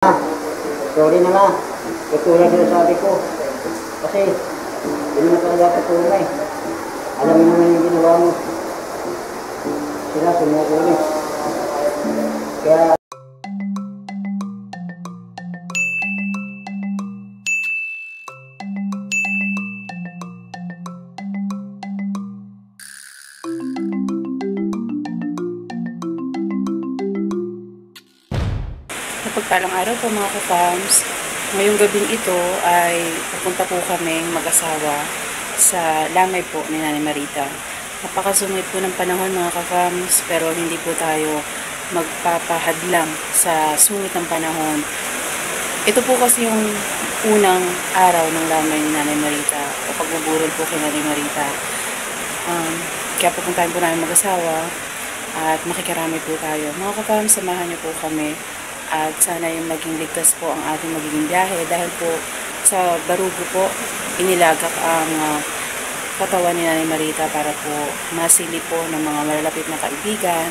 Sorry na nga. Tutulad yung sabi ko. Kasi, hindi na talaga patunay. Alam mo naman yung ginawa mo. Sila sumukulit. Kaya, Napagpalang araw po mga ka-farms. Ngayong gabing ito ay pupunta po kami mag-asawa sa lamay po ni Nanay Marita. Napakasungit po ng panahon mga ka-farms, pero hindi po tayo magpapahadlang sa sungit ng panahon. Ito po kasi yung unang araw ng lamay ni Nanay Marita o pagbuburol po kay Nanay Marita. Kaya pupuntahan po namin mag-asawa at makikirami po tayo. Mga ka-farms, samahan niyo po kami. At sana yung maging ligtas po ang ating magiging biyahe dahil po sa Barugo po inilagak ang katawan ni Nanay Marita para po masili po ng mga malalapit na kaibigan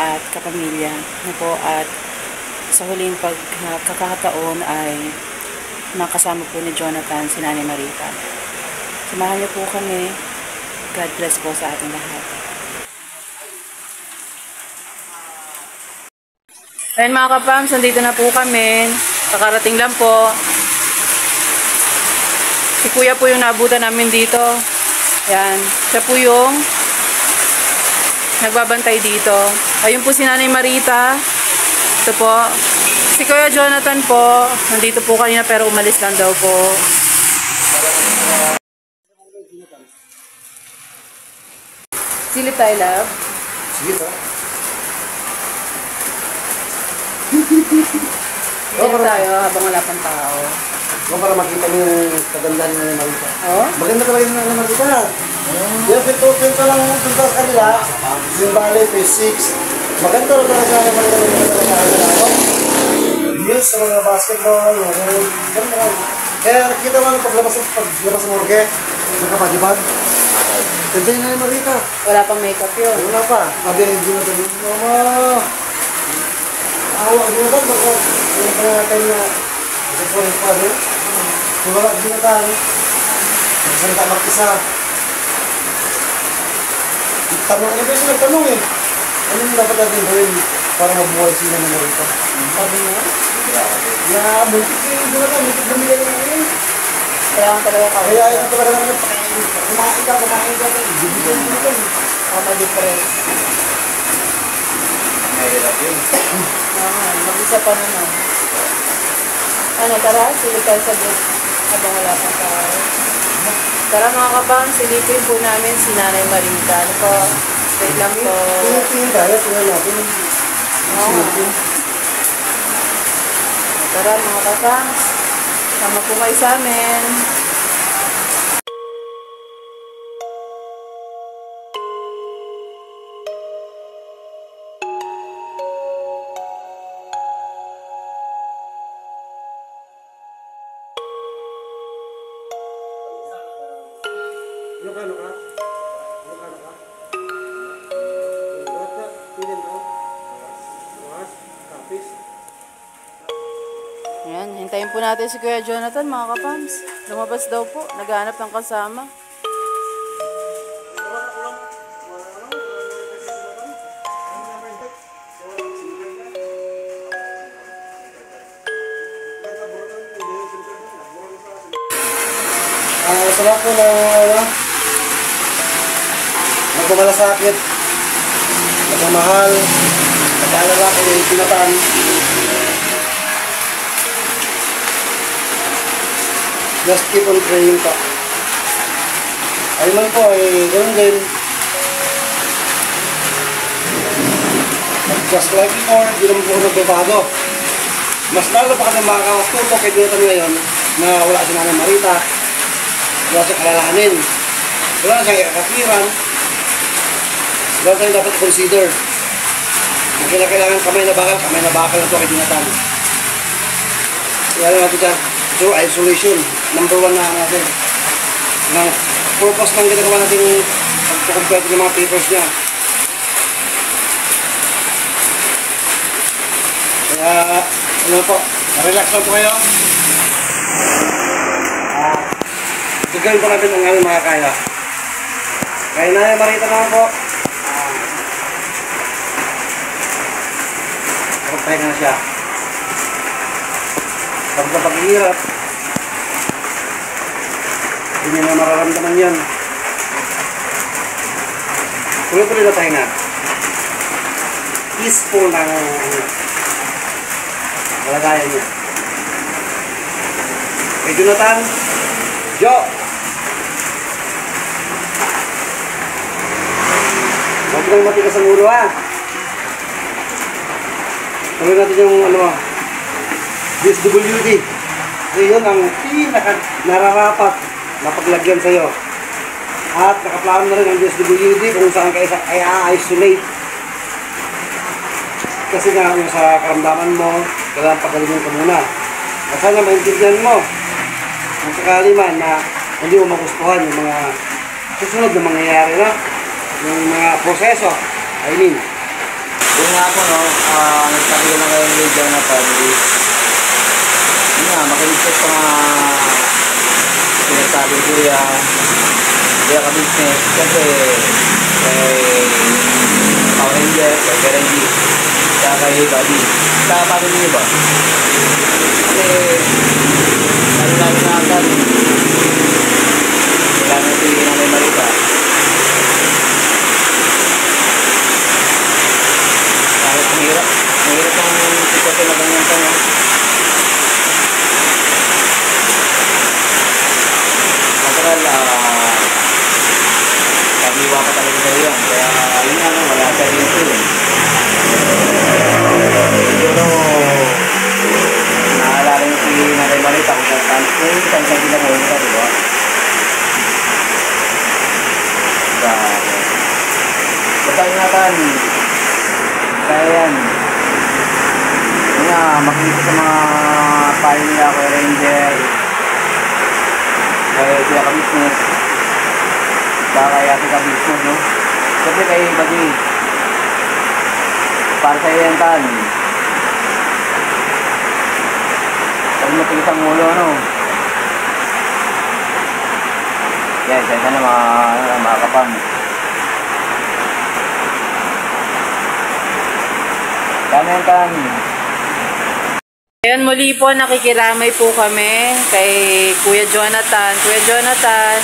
at kapamilya. At sa huling pagkakataon ay makasama po ni Jonathan si Nanay Marita. Samahan niyo po kami. God bless po sa ating lahat. Ayan mga kapams, nandito na po kami. Kakarating lang po. Si Kuya po yung naabutan namin dito. Ayan. Siya po yung nagbabantay dito. Ayun po si Nanay Marita. Ito po. Si Kuya Jonathan po. Nandito po kanina pero umalis lang daw po. Silip tayo, love. sige ba? Silip tayo habang wala pang tao. Para makita mo yung kagandahan ng Nanay Marita. Oh? Maganda talaga yung Nanay Marita. Yung pinto lang punta sa kanila. Yung bali, phase 6. Maganda rin talaga yung Nanay Marita. Yes, sa mga basketball. Ganda. Kaya nakita mo paglabas ng morgue. Nakapagibag. Ganda yung Nanay Marita. Wala pang makeup yun. Wala pa. Sabi rin din natin. Mama! Awa din natin. Baka yung pangatay na nagpunin pa rin. Kung wala din natin. Nagsalita mag-isa. Tanong, ano ba yung nagtanong eh? Ano yung dapat natin gawin para mabuhay sila ng Marita? Sabi niya? Na multik yung Jonathan. Multik na nila yung ano eh. Kailangan talaga ka. Kaya ito talaga naman kumain ka. Bibigyan mo ito. May difference. Mahirap yun. Mag-isa pa naman. Ano, tara, silip tayo sa bus habang wala pang tao. Tara mga kabang, silipin po namin si Nanay Marita. Ano po? Wait lang po. Tingin tayo, tingnan natin. Silipin. Tara mga kabang, sama po kayo sa amin. Ilocano ka? Ilocano ka? Ilocano ka? Tingin mo? Bukas? Kapis? Ayan, hintayin po natin si Kuya Jonathan mga kapams. Lumabas daw po, naghahanap ng kasama. Sarap po na nagmamalasakit, nagmamahal, nagkaalala kay Jonathan. Just keep on praying pa. Ayun man po, ganoon din. Just like before, di naman po nagbabago. Mas lalo pa kami makakastuto kay Jonathan ngayon na wala si Nanay Marita. Wala siyang alalahanin. Wala siyang kakakiran. Wala tayong dapat i-consider. Ang kailangan kamay na bakal na ito kay Jonathan. Kaya lang natin dyan, through isolation, number 1 na natin. Ang purpose ng ginagawa natin pagkukumpleto ng mga papers niya. Kaya, ano po, Relax lang po kayo. Gagawin po natin ang aming mga kaya. Kaya na Marita naman po. Pagpahinga na siya. Pag sa paghihirap, hindi na mararamdaman yan. Tuloy-tuloy na pahinga. Peaceful ng kalagayan niya. Kay Jonathan, Jo! Huwag nang matigas ang ulo ha. Tuloy natin yung DSWD. So yun ang nararapat na paglagyan sa'yo. At nakaplano na rin ang DSWD kung saan ka i-isolate. Kasi nga yung sa karamdaman mo, kailangan pagalingin ka muna. At sana maintindihan mo kung sakali man na hindi mo magustuhan yung mga susunod na mangyayari na yung mga proseso. I mean, yun nga po, no, nagsabi ko na kayo ng Jonathan, yun nga, makinig ko sa mga sinasabi ko kaya ka-business, kasi Power Ranger, kay Berenji, kaya kay Buddy, kaya paano niyo ba? Kasi, lalo-lalo na agad, kailangan natin yung Nanay Marita. Kahit mahirap ang sitwasyon na ganyan ka, no? Natural, kabiwa pa talaga sa'yo yan. Kaya, yun nga, no, wala sa dito yun. Siguro, naalala niyo si Nanay Marita kung saan pinamuli ka, di ba? Basta ingatan, kaya yan. Yun nga, makinig sa mga payo niya, kay Ranger, kay Kuya Ka-Business, kay Ate Ka-Business, no? Siyempre kay Buddy, para sa'yo yan, Tan. Huwag matigas ang ulo, ano? Yan, sa'yo na mga kapang. Tan. Ayan, muli po, nakikiramay po kami kay Kuya Jonathan. Kuya Jonathan,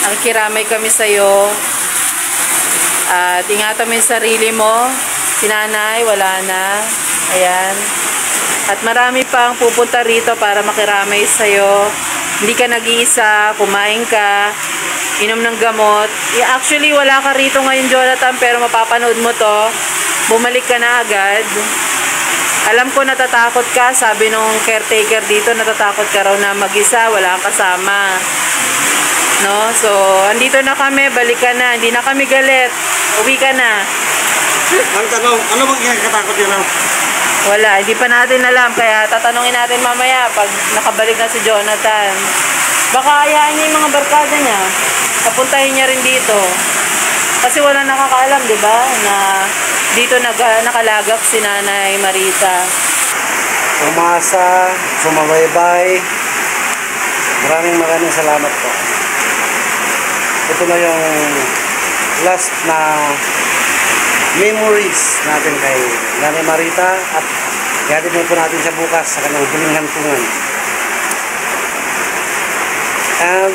nakikiramay kami sa'yo. At ingatan mo yung sarili mo. Si nanay, wala na. Ayan. At marami pang pupunta rito para makiramay sa'yo. Hindi ka nag-iisa, kumain ka, inom ng gamot. Actually, wala ka rito ngayon, Jonathan, pero mapapanood mo to. Bumalik ka na agad. Alam ko natatakot ka, sabi nung caretaker dito, natatakot ka raw na mag-isa, wala kang kasama. No? So, andito na kami, balik ka na. Hindi na kami galit. Uwi ka na. ang tanong, ano bang kinakatakot yun lang? Wala, hindi pa natin alam. Kaya tatanungin natin mamaya pag nakabalik na si Jonathan. Baka ayaan niya yung mga barkada niya. Papuntahin niya rin dito. Kasi wala nakakaalam, di ba? Na dito nakalagak si Nanay Marita. Umasa, sumabaybay. Maraming salamat po. Ito na yung last na memories natin kay Nanay Marita at ihatid po natin siya bukas sa kanyang huling hantungan. And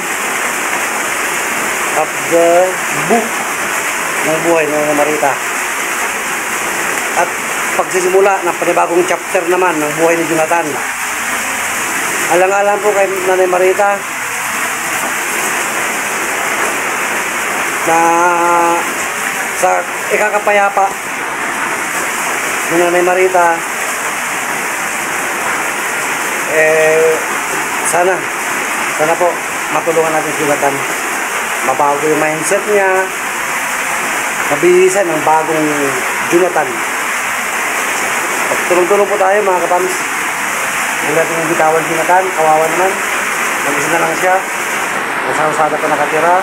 of the book ng buhay ng Nanay Marita. At pagsisimula ng panibagong chapter naman ng buhay ni Jonathan. Alang-alang po kay Nanay Marita na sa ikakapayapa ni Nanay Marita, sana po matulungan natin si Jonathan. Mabago yung mindset niya, mabihisan ng bagong Jonathan. Tulong-tulong po tayo mga kapams. Huwag natin yung bitawan si Jonathan, kawawa naman. Mag-isa na lang siya. Nasa-usada pa nakatira.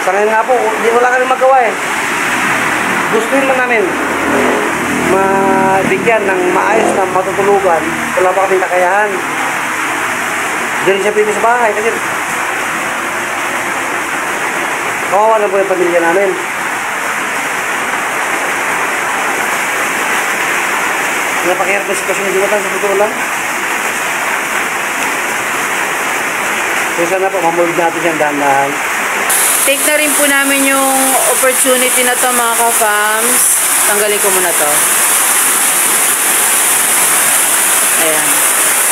Sa ngayon nga po, hindi wala ka rin magawa eh. Gustuin man namin mabigyan ng maayos na matutulugan, wala pa kaming kakayahan. Diyan siya pwede sa bahay kasi kawawa na po yung pamilya namin. Napakahirap na sitwasyon ng Jonathan sa totoo lang. Kaya sana po, mamulog natin siyang dahan-dahan. Take na rin po namin yung opportunity na to mga ka-fams. Tanggalin ko muna to. Ayan.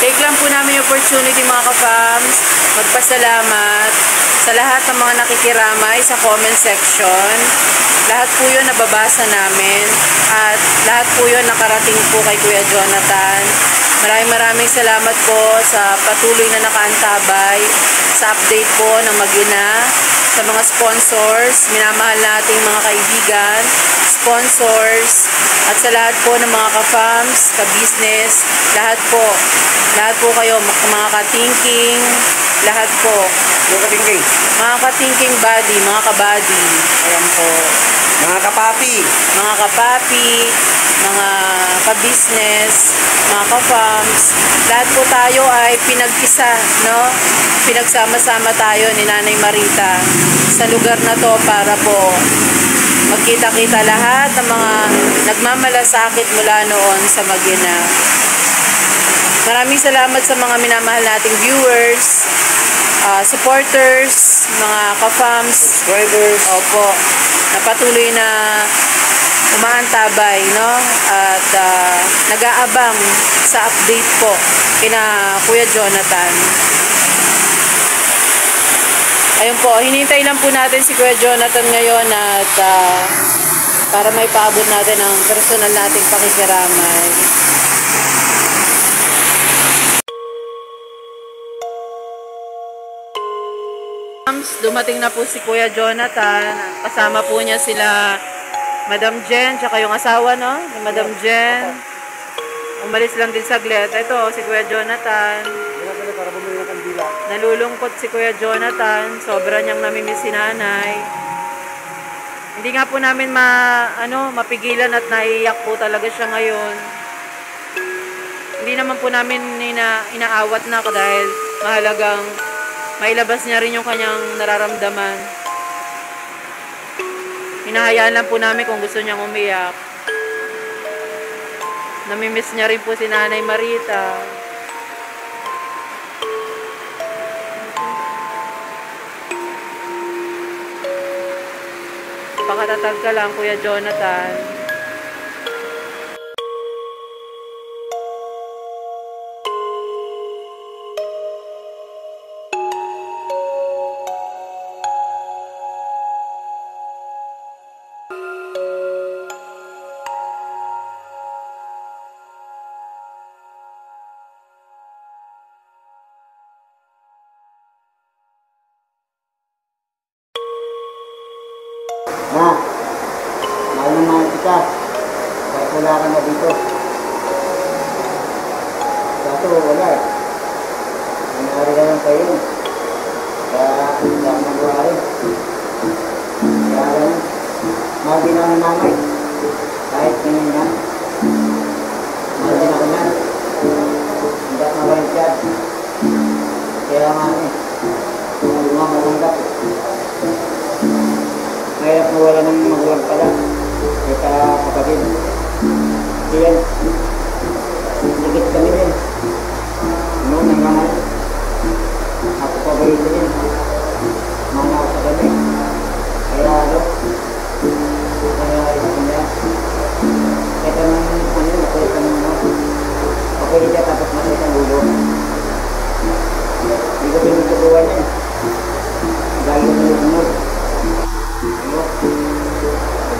Take lang po namin yung opportunity mga ka-fams. Magpasalamat sa lahat ng mga nakikiramay sa comment section. Lahat po yun nababasa namin. At lahat po yun nakarating po kay Kuya Jonathan. Maraming salamat po sa patuloy na nakaantabay sa update po ng Mag-ina, sa mga sponsors, minamahal nating mga kaibigan, sponsors, at sa lahat po ng mga ka-fams, ka-business, lahat po kayo, mga ka-thinking, lahat po. Mga ka-thinking body, mga ka-body, ayan po. Mga kapapi, mga ka-business, mga ka-fams, lahat po tayo ay pinag-isa, no? Pinagsama-sama tayo ni Nanay Marita sa lugar na to para po magkita-kita lahat ng mga nagmamalasakit mula noon sa Mag-ina. Maraming salamat sa mga minamahal nating viewers, supporters, mga ka-fams, subscribers, opo, na patuloy na umaantabay, no? At nag-aabang sa update po kina Kuya Jonathan. Ayun po, hinintay lang po natin si Kuya Jonathan ngayon at para may paabot natin ang personal nating pakikiramay. Dumating na po si Kuya Jonathan. Kasama po niya sila Madam Jen, tsaka yung asawa, no? Yung Madam Jen. Umalis lang din saglit. Ito, si Kuya Jonathan. para bumili ng kandila. Nalulungkot si Kuya Jonathan. Sobra niyang namimiss si nanay. Hindi nga po namin mapigilan at naiiyak po talaga siya ngayon. Hindi naman po namin inaawat na dahil mahalagang mailabas niya rin yung kanyang nararamdaman. Hinahayaan lang po namin kung gusto niyang umiyak. Namimiss niya rin po si Nanay Marita. Pakatatag ka lang, Kuya Jonathan. Ma, mahal na mahal kita. Kahit wala ka na dito. Kaso wala eh. Nangyari na lang kayo. Kaya hindi ako nagawa rin. Kaya lang, mahal din ako ng nanay. Kahit ganyan yan. Mahal din ako yan. Hindi ako mabalik yan. Kaya nga hindi mo matanggap. Kaya po wala ng magulang pala. Kaya kapatid. Kaya, ligit kami rin. Noon ang mahal. Ako paborito rin. Mana ako sa gabi. Kaya kaya ito niya. Ito nang nakulit ka ng pakulit niya tapos nakulit ang ulo. Hindi ko pinutukuhan yan. Dahil ko nilunod.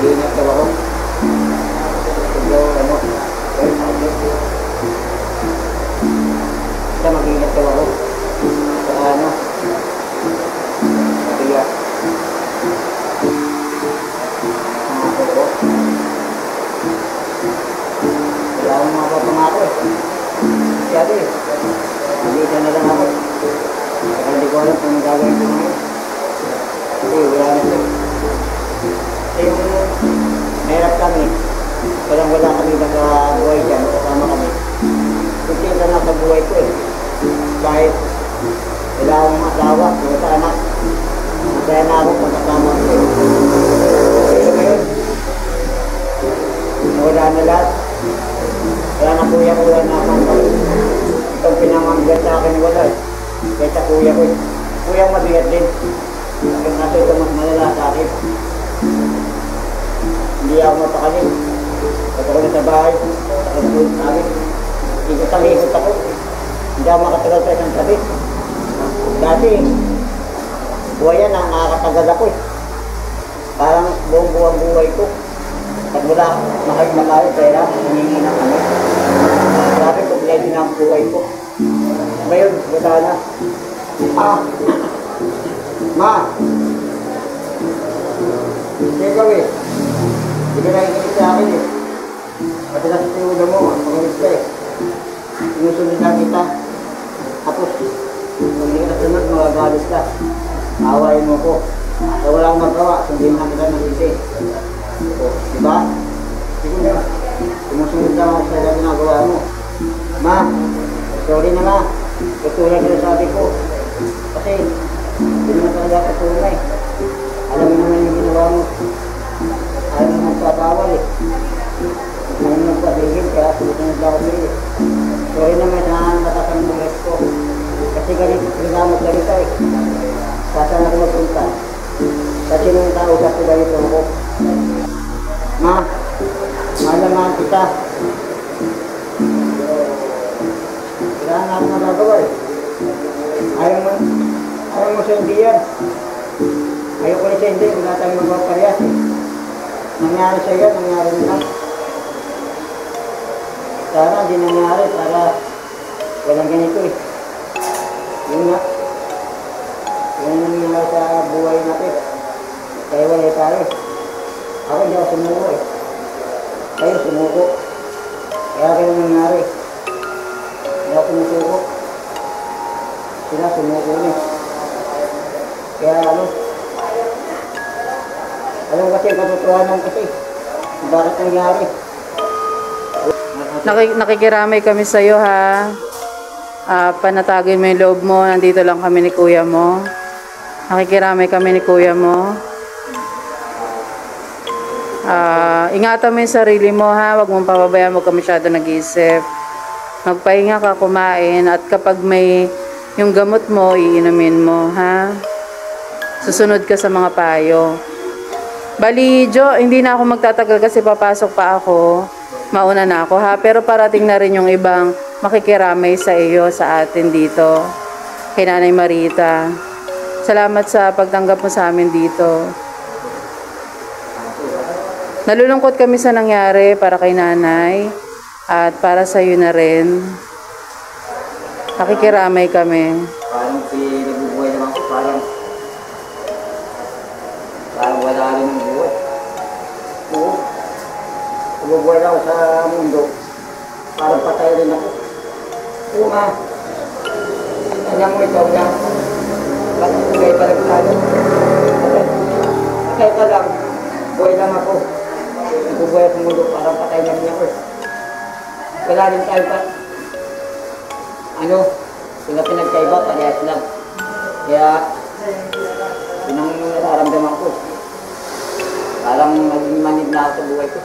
Mag-iingat daw ako. Basta mag-iingat daw ako. Saka matiyak. Pangako ko. Wala akong mga papangako eh. Sabi eh. Nandito na lang ako. Saka hindi ko alam kung gagawin ko ngayon. Kasi wala na siya. Yung mahirap kami, wala kami ibang buhay ko eh. Kahit wala akong asawa, wala anak. Masaya na ako pagkasama ko eh. Pero ngayon, wala na lahat. Kaya na kuya-kuya na ako. Itong pinamanggat sa akin wala eh. Kaya sa kuya ko eh. Kuya mabigat din. Yung nasa ito mas malala sa akin. Hindi ako mapakalim. Pag ako na sa bahay, nakatulog sa akin. Ikot ako. Hindi ako makatagal sa isang tabi. Dati, buhay yan ang nakakatagal ako eh. Parang buong buhay ko. Pag wala, makikimakayo, pera, hiningi na kami. Sabi ko, bilhin na ang buhay ko. Ngayon, wala na. Ma! Hindi ikaw eh. Hindi ka nakikinig sa akin eh. Pati na sa tinulo mo, pangalit ka eh. Sinusunod lang kita. Tapos, kung hindi ka sunod, magagalis ka. Awayin mo ko. Kaya wala akong magawa, sundin na kita ng isi. O, diba? Sige na. Sumusunod lang ako sa ginagawa mo. Ma, sorry na ma. Katulad na sabi ko. Kasi, hindi naman talaga katunay. Alam mo naman yung ginawa mo. Ayaw mo magpapawal eh. Ayaw mo magpapigil, kaya susunod lang ako sa'yo. Sorry naman sa natasan ng rest ko. Kasi ganito, ginamot ganito eh. Saan ako magpunta? Kasi nung kausap ko ganito ako. Ma, malaman kita. Kailangan natin magagawa eh. Ayaw mo sa hindi yan. Ayaw ko na siya hindi, wala tayong magpaparehas eh. Nangyari sa iyo, nangyari na. Sana hindi nangyari para walang ganito eh. Yun nga. Yun ang nangyari sa buhay natin. Kaya wala tayo. Ako hindi ako sumuko eh. Kayo sumuko. Kaya ganun nangyari. Hindi ako sumuko. Sila sumuko niya. Kaya alam kasi ang katotohanan kasi. Bakit nangyari? Nakikiramay kami sa iyo ha. Panatagin mo yung loob mo. Nandito lang kami ni kuya mo. Nakikiramay kami ni kuya mo. Ingatan mo yung sarili mo ha. Huwag mong pababayaan, huwag ka masyado nag-iisip. Magpahinga ka, kumain. At kapag may yung gamot mo, iinumin mo ha. Susunod ka sa mga payo. Bali, Jo, hindi na ako magtatagal kasi papasok pa ako. Mauna na ako ha. Pero parating na rin yung ibang makikiramay sa iyo, sa atin dito. Kay Nanay Marita. Salamat sa pagtanggap mo sa amin dito. Nalulungkot kami sa nangyari para kay Nanay. At para sa iyo na rin. Nakikiramay kami. Parang nabubuhay naman ako, parang wala rin ang buhay. Oo. Nabubuhay ako sa mundo. Parang patay rin ako. Oo nga. Alam mo ito lang. Bakit buhay pa nagkano? Patay ka lang. Buhay lang ako. Nabubuhay sa mundo. Parang patay na rin ako. Wala rin tayo pa. Sila pinagkaiba, parehas lang. Kaya, yun ang nararamdaman ko. Parang naging manid na ako sa buhay ko.